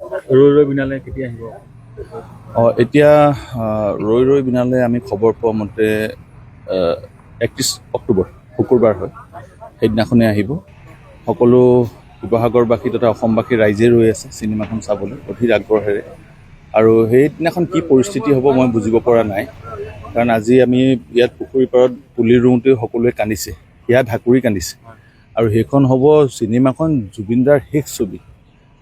ৰৈ বিনালে কেতিয়া আহিব? এতিয়া ৰৈ ৰৈ বিনালে আমি খবৰ পোৱা মতে 31 অক্টোবৰ শুকুৰবাৰ হয়, সেইদিনাখনেই আহিব। সকলো শিৱসাগৰবাসী তথা অসমবাসী ৰাইজে ৰৈ আছে চিনেমাখন চাবলৈ অধীৰ আগ্ৰহেৰে। আৰু সেইদিনাখন কি পৰিস্থিতি হ'ব মই বুজিব পৰা নাই, কাৰণ আজি আমি ইয়াত পুখুৰী পাৰত পুলি ৰুওঁতেও সকলোৱে কান্দিছে, হিয়া ঢাকুৰি কান্দিছে। আৰু সেইখন হ'ব চিনেমাখন জুবিনদাৰ শেষ ছবি,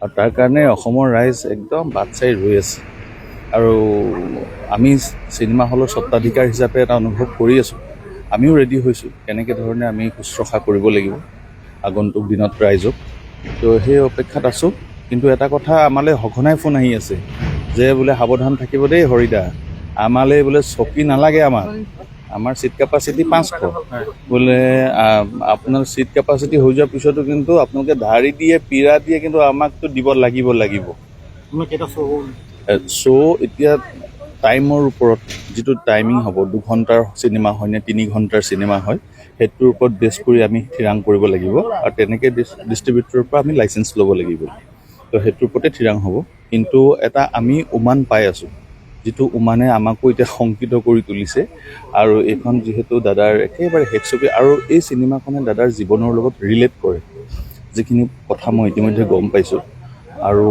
আৰু তাৰ কাৰণে অসমৰ ৰাইজ একদম বাট চাই ৰৈ আছে। আৰু আমি চিনেমা হলৰ স্বত্বাধিকাৰ হিচাপে এটা অনুভৱ কৰি আছোঁ, আমিও ৰেডি হৈছোঁ কেনেকৈ ধৰণে আমি শুশ্ৰূষা কৰিব লাগিব আগন্তুক দিনত ৰাইজক। তো সেই অপেক্ষাত আছোঁ। কিন্তু এটা কথা আমালৈ সঘনাই ফোন আহি আছে যে বোলে সাৱধান থাকিব দেই হৰিদা, আমালৈ বোলে চকী নালাগে, আমাৰ চিট কেপাচিটি 500, বোলে আপোনাৰ চিট কেপাচিটি হৈ যোৱাৰ পিছতো কিন্তু আপোনালোকে ধাৰি দিয়ে পীৰা দিয়ে কিন্তু আমাকতো দিব লাগিব। শ্ব' এতিয়া টাইমৰ ওপৰত, যিটো টাইমিং হ'ব 2 ঘণ্টাৰ চিনেমা হয় নে 3 ঘণ্টাৰ চিনেমা হয়, সেইটোৰ ওপৰত বেছ কৰি আমি থিৰাং কৰিব লাগিব। আৰু তেনেকৈ ডিষ্ট্ৰিবিউটৰৰ পৰা আমি লাইচেঞ্চ ল'ব লাগিব। তো সেইটোৰ ওপৰতে থিৰাং হ'ব। কিন্তু এটা আমি উমান পাই আছোঁ, যিটো উমানে আমাকো এতিয়া শংকিত কৰি তুলিছে। আৰু এইখন যিহেতু দাদাৰ একেবাৰে শেষ ছবি, আৰু এই চিনেমাখনে দাদাৰ জীৱনৰ লগত ৰিলেট কৰে, যিখিনি কথা মই ইতিমধ্যে গম পাইছোঁ। আৰু